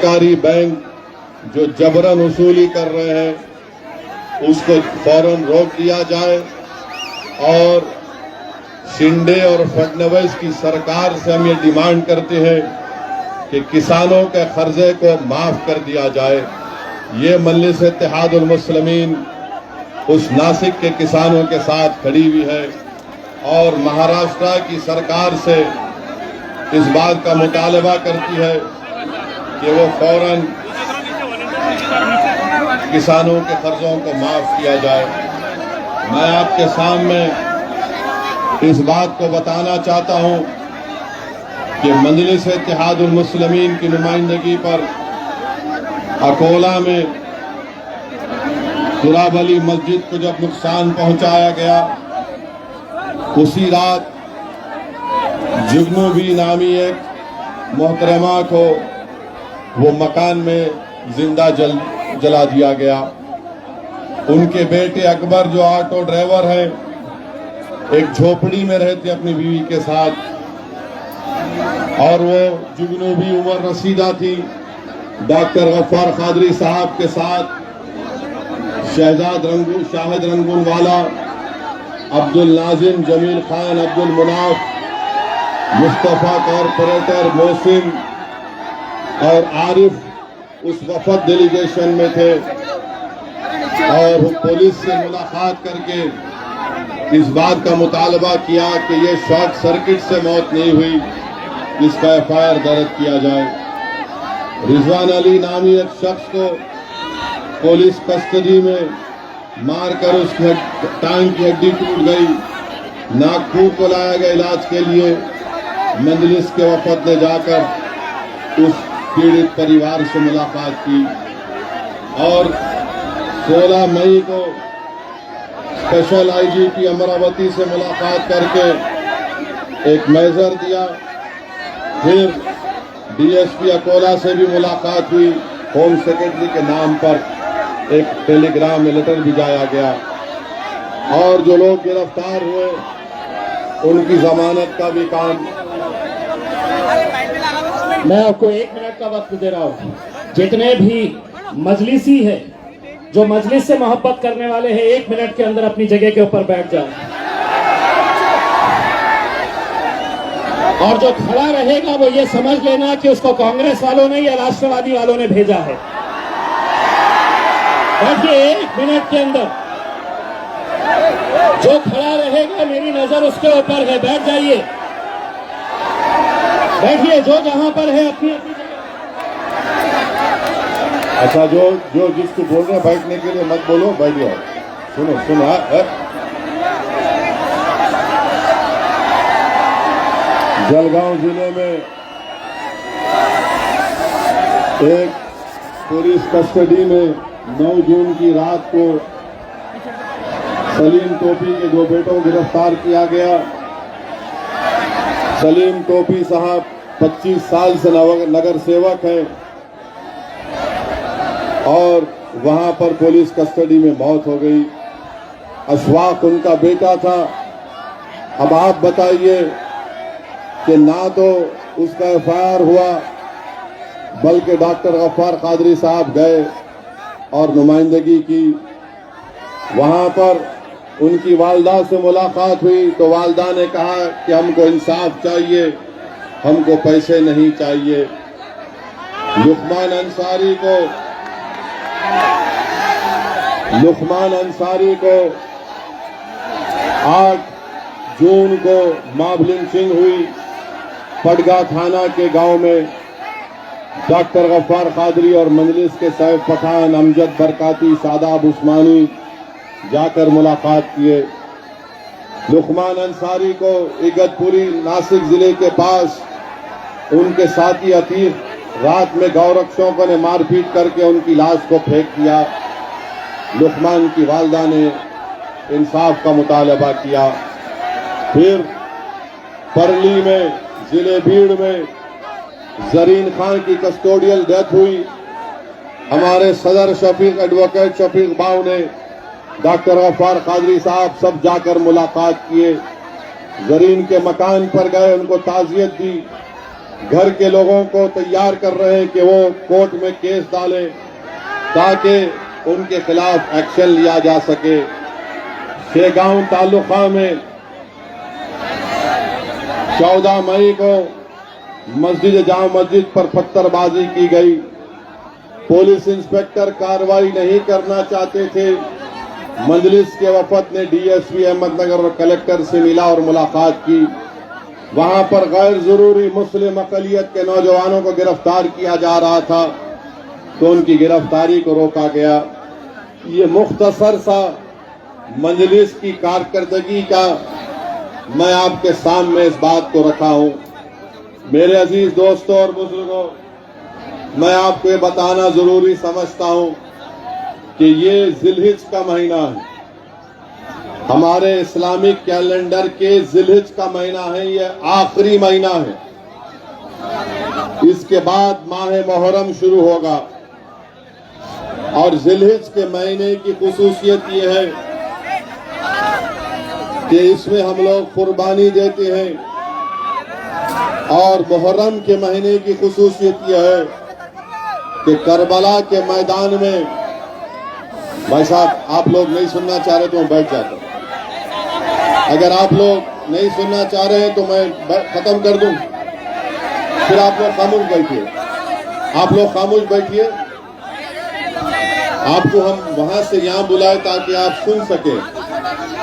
سرکاری بینک جو جبرن وصولی کر رہے ہیں اس کو فوراً روک دیا جائے، اور شنڈے اور فڈنویس کی سرکار سے ہم یہ ڈیمانڈ کرتے ہیں کہ کسانوں کے قرضے کو معاف کر دیا جائے۔ یہ مجلس اتحاد المسلمین اس ناسک کے کسانوں کے ساتھ کھڑی ہوئی ہے اور مہاراشٹر کی سرکار سے اس بات کا مطالبہ کرتی ہے کہ وہ فوراً کسانوں کے قرضوں کو معاف کیا جائے۔ میں آپ کے سامنے اس بات کو بتانا چاہتا ہوں کہ مجلس اتحاد المسلمین کی نمائندگی پر اکولا میں تراب علی مسجد کو جب نقصان پہنچایا گیا، اسی رات جگنو بی نامی ایک محترمہ کو وہ مکان میں زندہ جلا دیا گیا۔ ان کے بیٹے اکبر جو آٹو ڈرائیور ہیں، ایک جھوپڑی میں رہتے اپنی بیوی کے ساتھ، اور وہ جگنوبی عمر رسیدہ تھی، ڈاکٹر غفار قادری صاحب کے ساتھ شاہد رنگون والا، عبد الناظم، جمیل خان، عبد المناف، مصطفیٰ کارپوریٹر، محسن اور عارف اس وفد ڈیلیگیشن میں تھے، اور پولیس سے ملاقات کر کے اس بات کا مطالبہ کیا کہ یہ شارٹ سرکٹ سے موت نہیں ہوئی، اس کا ایف آئی آر درج کیا جائے۔ رضوان علی نامی ایک شخص کو پولیس کسٹڈی میں مار کر اس کی ٹانگ کی ہڈی ٹوٹ گئی، ناگپور کو لایا گیا علاج کے لیے۔ مجلس کے وفد نے جا کر اس پیڑت پریوار سے ملاقات کی، اور 16 مئی کو اسپیشل آئی جی پی امراوتی سے ملاقات کر کے ایک میسر دیا۔ پھر ڈی ایس پی اکولا سے بھی ملاقات ہوئی، ہوم سیکرٹری کے نام پر ایک ٹیلی گرام میں لیٹر بھیجایا گیا، اور جو لوگ گرفتار ہوئے ان کی ضمانت کا بھی کام۔ میں آپ کو 1 منٹ کا وقت دے رہا ہوں۔ جتنے بھی مجلسی ہیں جو مجلس سے محبت کرنے والے ہیں، 1 منٹ کے اندر اپنی جگہ کے اوپر بیٹھ جائیں، اور جو کھڑا رہے گا وہ یہ سمجھ لینا کہ اس کو کانگریس والوں نے یا راشٹروادی والوں نے بھیجا ہے۔ بیٹھیے 1 منٹ کے اندر، جو کھڑا رہے گا میری نظر اس کے اوپر ہے، بیٹھ جائیے، بیٹھیے جو جہاں پر ہے اپنی اپنی جگہ۔ اچھا، جو جس کو بول رہے ہیں بیٹھنے کے لیے مت بولو، بیٹھ جاؤ۔ سنو جلگاؤں ضلع میں ایک پولیس کسٹڈی میں 9 جون کی رات کو سلیم ٹوپی کے 2 بیٹوں کو گرفتار کیا گیا۔ سلیم ٹوپی صاحب 25 سال سے نگر سیوک ہیں، اور وہاں پر پولیس کسٹڈی میں موت ہو گئی۔ اشفاق ان کا بیٹا تھا۔ اب آپ بتائیے کہ نہ تو اس کا ایف آئی آر ہوا، بلکہ ڈاکٹر غفار قادری صاحب گئے اور نمائندگی کی۔ وہاں پر ان کی والدہ سے ملاقات ہوئی تو والدہ نے کہا کہ ہم کو انصاف چاہیے، ہم کو پیسے نہیں چاہیے۔ لقمان انصاری کو 8 جون کو ماب لنچنگ ہوئی پٹگا تھانہ کے گاؤں میں۔ ڈاکٹر غفار قادری اور مجلس کے سیف پٹھان، امجد برکاتی، شاداب عثمانی جا کر ملاقات کیے۔ لقمان انصاری کو اگتپوری ناسک ضلع کے پاس ان کے ساتھی عتیق رات میں گورکشوں نے مار پیٹ کر کے ان کی لاش کو پھینک دیا۔ لقمان کی والدہ نے انصاف کا مطالبہ کیا۔ پھر پرلی میں ضلع بیڑ میں زرین خان کی کسٹوڈیل ڈیتھ ہوئی۔ ہمارے صدر شفیق، ایڈوکیٹ شفیق باؤ نے ڈاکٹر غفار قادری صاحب سب جا کر ملاقات کیے، زرین کے مکان پر گئے، ان کو تعزیت دی، گھر کے لوگوں کو تیار کر رہے ہیں کہ وہ کورٹ میں کیس ڈالیں تاکہ ان کے خلاف ایکشن لیا جا سکے۔ شیگاؤں تعلقہ میں 14 مئی کو جامع مسجد پر پتھر بازی کی گئی۔ پولیس انسپکٹر کارروائی نہیں کرنا چاہتے تھے۔ مجلس کے وفد نے D S P Ahmednagar اور کلکٹر سے ملا اور ملاقات کی۔ وہاں پر غیر ضروری مسلم اقلیت کے نوجوانوں کو گرفتار کیا جا رہا تھا تو ان کی گرفتاری کو روکا گیا۔ یہ مختصر سا مجلس کی کارکردگی کا میں آپ کے سامنے اس بات کو رکھا ہوں۔ میرے عزیز دوستوں اور بزرگوں، میں آپ کو یہ بتانا ضروری سمجھتا ہوں کہ یہ ذی الحج کا مہینہ ہے، ہمارے اسلامک کیلنڈر کے ذی الحج کا مہینہ ہے، یہ آخری مہینہ ہے۔ اس کے بعد ماہ محرم شروع ہوگا، اور ذی الحج کے مہینے کی خصوصیت یہ ہے کہ اس میں ہم لوگ قربانی دیتے ہیں، اور محرم کے مہینے کی خصوصیت یہ ہے کہ کربلا کے میدان میں، بھائی صاحب آپ لوگ نہیں سننا چاہ رہے تو میں بیٹھ جاتا ہوں، اگر آپ لوگ نہیں سننا چاہ رہے ہیں تو میں ختم کر دوں، پھر آپ لوگ خاموش بیٹھیے، آپ لوگ خاموش بیٹھیے۔ آپ کو ہم وہاں سے یہاں بلائے تاکہ آپ سن سکیں،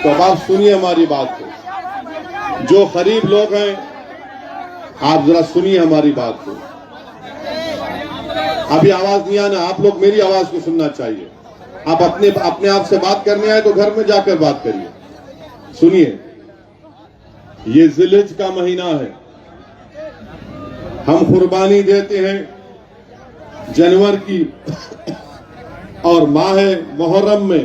تو اب آپ سنیے ہماری بات کو۔ جو قریب لوگ ہیں آپ ذرا سنیے ہماری بات کو۔ ابھی آواز نہیں آنا، آپ لوگ میری آواز کو سننا چاہیے۔ آپ اپنے آپ سے بات کرنے آئے تو گھر میں جا کر بات کریے۔ سنیے، یہ ذی الحج کا مہینہ ہے، ہم قربانی دیتے ہیں جنور کی، اور ماہ محرم میں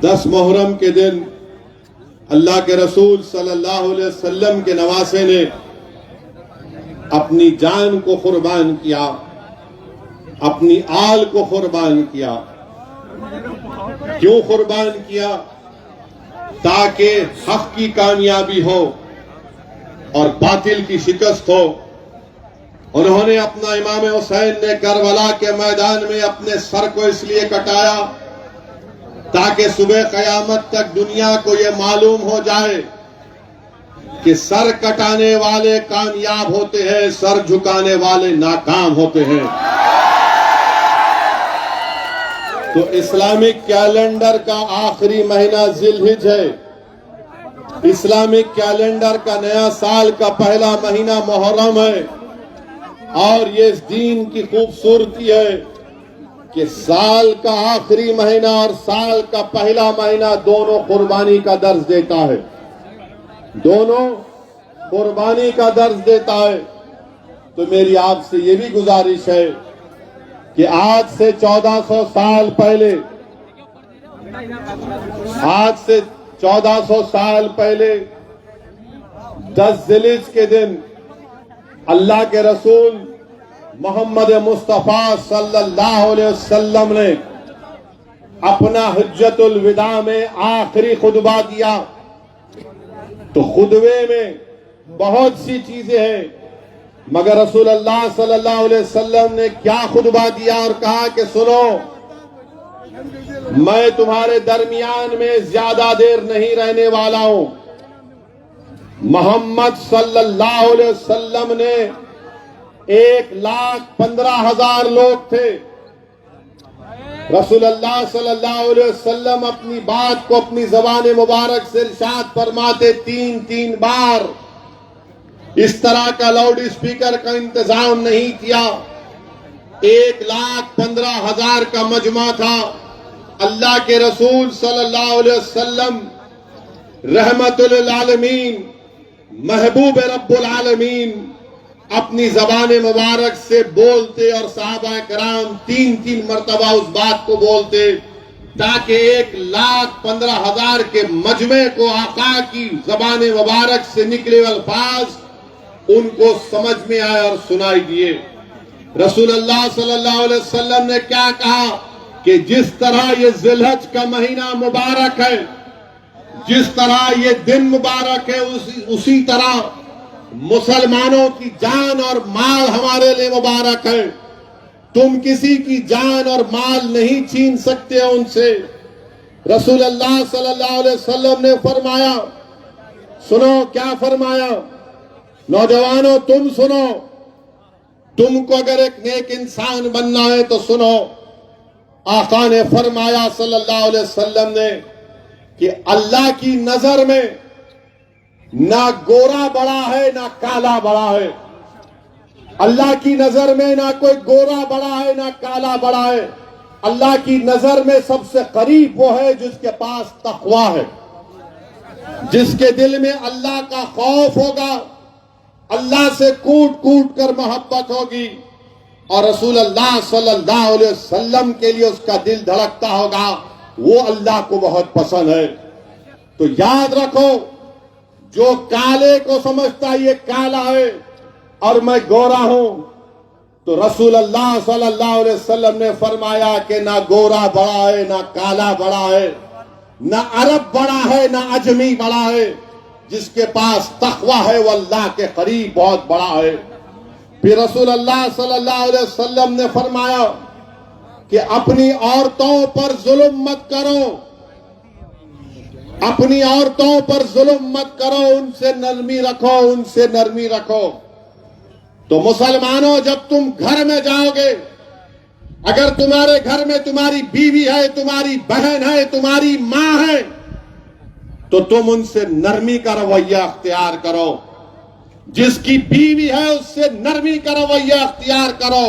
10 محرم کے دن اللہ کے رسول صلی اللہ علیہ وسلم کے نواسے نے اپنی جان کو قربان کیا، اپنی آل کو قربان کیا۔ کیوں قربان کیا؟ تاکہ حق کی کامیابی ہو اور باطل کی شکست ہو۔ انہوں نے اپنا امام حسین نے کربلا کے میدان میں اپنے سر کو اس لیے کٹایا تاکہ صبح قیامت تک دنیا کو یہ معلوم ہو جائے کہ سر کٹانے والے کامیاب ہوتے ہیں، سر جھکانے والے ناکام ہوتے ہیں۔ تو اسلامک کیلنڈر کا آخری مہینہ ذی الحج ہے، اسلامک کیلنڈر کا نیا سال کا پہلا مہینہ محرم ہے، اور یہ اس دین کی خوبصورتی ہے کہ سال کا آخری مہینہ اور سال کا پہلا مہینہ دونوں قربانی کا درس دیتا ہے، دونوں قربانی کا درس دیتا ہے۔ تو میری آپ سے یہ بھی گزارش ہے کہ آج سے 1400 سال پہلے، آج سے 1400 سال پہلے 10 ذی الحج کے دن اللہ کے رسول محمد مصطفیٰ صلی اللہ علیہ وسلم نے اپنا حجت الوداع میں آخری خطبہ دیا۔ تو خطبے میں بہت سی چیزیں ہیں، مگر رسول اللہ صلی اللہ علیہ وسلم نے کیا خطبہ دیا اور کہا کہ سنو، میں تمہارے درمیان میں زیادہ دیر نہیں رہنے والا ہوں۔ محمد صلی اللہ علیہ وسلم نے 1,15,000 لوگ تھے۔ رسول اللہ صلی اللہ علیہ وسلم اپنی بات کو اپنی زبان مبارک سے ارشاد فرماتے 3 بار۔ اس طرح کا لاؤڈ اسپیکر کا انتظام نہیں کیا۔ 1,15,000 کا مجمع تھا۔ اللہ کے رسول صلی اللہ علیہ وسلم رحمت للعالمین، محبوب رب العالمین، اپنی زبان مبارک سے بولتے اور صحابہ کرام 3 مرتبہ اس بات کو بولتے تاکہ 1,15,000 کے مجمع کو آقا کی زبان مبارک سے نکلے الفاظ ان کو سمجھ میں آئے اور سنائی دیے۔ رسول اللہ صلی اللہ علیہ وسلم نے کیا کہا کہ جس طرح یہ ذی الحج کا مہینہ مبارک ہے، جس طرح یہ دن مبارک ہے، اسی طرح مسلمانوں کی جان اور مال ہمارے لیے مبارک ہے. تم کسی کی جان اور مال نہیں چھین سکتے ان سے. رسول اللہ صلی اللہ علیہ وسلم نے فرمایا, سنو کیا فرمایا, نوجوانوں تم سنو, تم کو اگر ایک نیک انسان بننا ہے تو سنو. آقا نے فرمایا صلی اللہ علیہ وسلم نے کہ اللہ کی نظر میں نہ گورا بڑا ہے نہ کالا بڑا ہے. اللہ کی نظر میں نہ کوئی گورا بڑا ہے نہ کالا بڑا ہے. اللہ کی نظر میں سب سے قریب وہ ہے جس کے پاس تقوی ہے, جس کے دل میں اللہ کا خوف ہوگا, اللہ سے کوٹ کوٹ کر محبت ہوگی, اور رسول اللہ صلی اللہ علیہ وسلم کے لیے اس کا دل دھڑکتا ہوگا, وہ اللہ کو بہت پسند ہے. تو یاد رکھو, جو کالے کو سمجھتا یہ کالا ہے اور میں گورا ہوں, تو رسول اللہ صلی اللہ علیہ وسلم نے فرمایا کہ نہ گورا بڑا ہے نہ کالا بڑا ہے, نہ عرب بڑا ہے نہ اجمی بڑا ہے. جس کے پاس تقوی ہے وہ اللہ کے قریب بہت بڑا ہے. پھر رسول اللہ صلی اللہ علیہ وسلم نے فرمایا کہ اپنی عورتوں پر ظلم مت کرو, اپنی عورتوں پر ظلم مت کرو, ان سے نرمی رکھو, ان سے نرمی رکھو. تو مسلمانوں, جب تم گھر میں جاؤ گے, اگر تمہارے گھر میں تمہاری بیوی ہے, تمہاری بہن ہے, تمہاری ماں ہے, تو تم ان سے نرمی کا رویہ اختیار کرو. جس کی بیوی ہے اس سے نرمی کا رویہ اختیار کرو,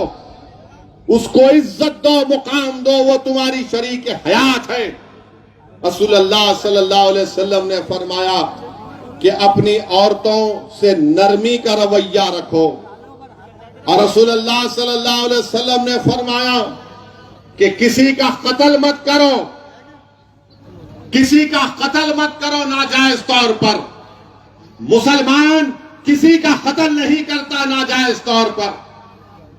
اس کو عزت دو, مقام دو, وہ تمہاری شریک حیات ہے. رسول اللہ صلی اللہ علیہ وسلم نے فرمایا کہ اپنی عورتوں سے نرمی کا رویہ رکھو. اور رسول اللہ صلی اللہ علیہ وسلم نے فرمایا کہ کسی کا قتل مت کرو, کسی کا قتل مت کرو ناجائز طور پر. مسلمان کسی کا قتل نہیں کرتا ناجائز طور پر.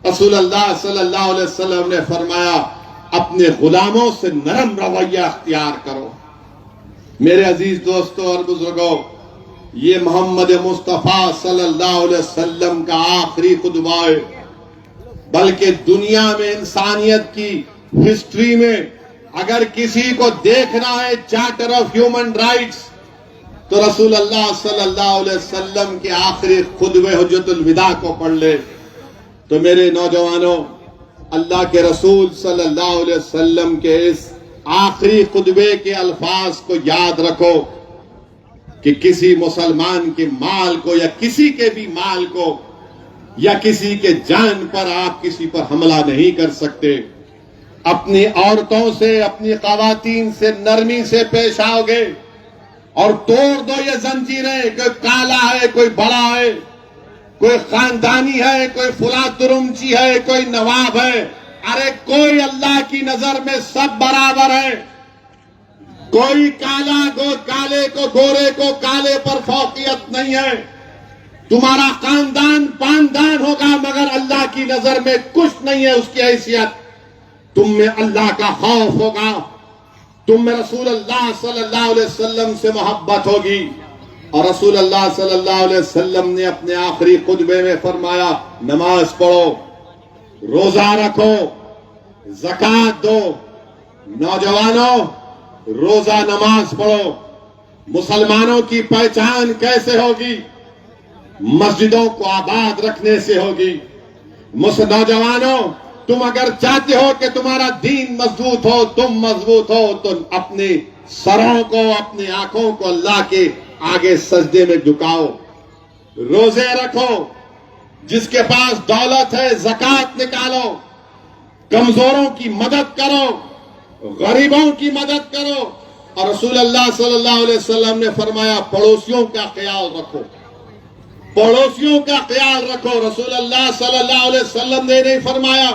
رسول اللہ صلی اللہ علیہ وسلم نے فرمایا اپنے غلاموں سے نرم رویہ اختیار کرو. میرے عزیز دوستوں اور بزرگوں, یہ محمد مصطفیٰ صلی اللہ علیہ وسلم کا آخری خطبہ ہے. بلکہ دنیا میں انسانیت کی ہسٹری میں اگر کسی کو دیکھنا ہے چارٹر آف ہیومن رائٹس, تو رسول اللہ صلی اللہ علیہ وسلم کے آخری خطبہ حجت الوداع کو پڑھ لے. تو میرے نوجوانوں, اللہ کے رسول صلی اللہ علیہ وسلم کے اس آخری خطبے کے الفاظ کو یاد رکھو کہ کسی مسلمان کے مال کو یا کسی کے بھی مال کو یا کسی کے جان پر آپ کسی پر حملہ نہیں کر سکتے. اپنی عورتوں سے, اپنی خواتین سے نرمی سے پیش آؤ گے اور توڑ دو یہ زنجیریں. کوئی کالا ہے, کوئی بڑا ہے, کوئی خاندانی ہے, کوئی فلاں درمچی ہے, کوئی نواب ہے, ارے کوئی اللہ کی نظر میں سب برابر ہے. کوئی کالا کالے کو, گورے کو کالے پر فوقیت نہیں ہے. تمہارا خاندان پاندان ہوگا مگر اللہ کی نظر میں کچھ نہیں ہے اس کی حیثیت. تم میں اللہ کا خوف ہوگا, تم میں رسول اللہ صلی اللہ علیہ وسلم سے محبت ہوگی. اور رسول اللہ صلی اللہ علیہ وسلم نے اپنے آخری خطبے میں فرمایا نماز پڑھو, روزہ رکھو, زکوٰۃ دو. نوجوانوں, روزہ نماز پڑھو. مسلمانوں کی پہچان کیسے ہوگی؟ مسجدوں کو آباد رکھنے سے ہوگی. نوجوانوں, تم اگر چاہتے ہو کہ تمہارا دین مضبوط ہو, تم مضبوط ہو, تو اپنے سروں کو, اپنی آنکھوں کو اللہ کے آگے سجدے میں جھکاؤ. روزے رکھو. جس کے پاس دولت ہے زکوٰۃ نکالو. کمزوروں کی مدد کرو, غریبوں کی مدد کرو. اور رسول اللہ صلی اللہ علیہ وسلم نے فرمایا پڑوسیوں کا خیال رکھو, پڑوسیوں کا خیال رکھو. رسول اللہ صلی اللہ علیہ وسلم نے نہیں فرمایا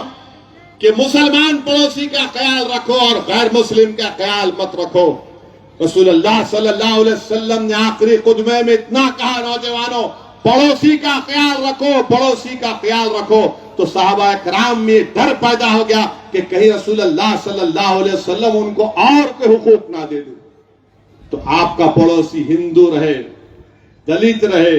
کہ مسلمان پڑوسی کا خیال رکھو اور غیر مسلم کا خیال مت رکھو. رسول اللہ صلی اللہ علیہ وسلم نے آخری خطبے میں اتنا کہا نوجوانوں پڑوسی کا خیال رکھو, پڑوسی کا خیال رکھو. تو صحابہ کرام میں ڈر پیدا ہو گیا کہ کہیں رسول اللہ صلی اللہ علیہ وسلم ان کو اور کوئی حقوق نہ دے دیں. تو آپ کا پڑوسی ہندو رہے, دلت رہے,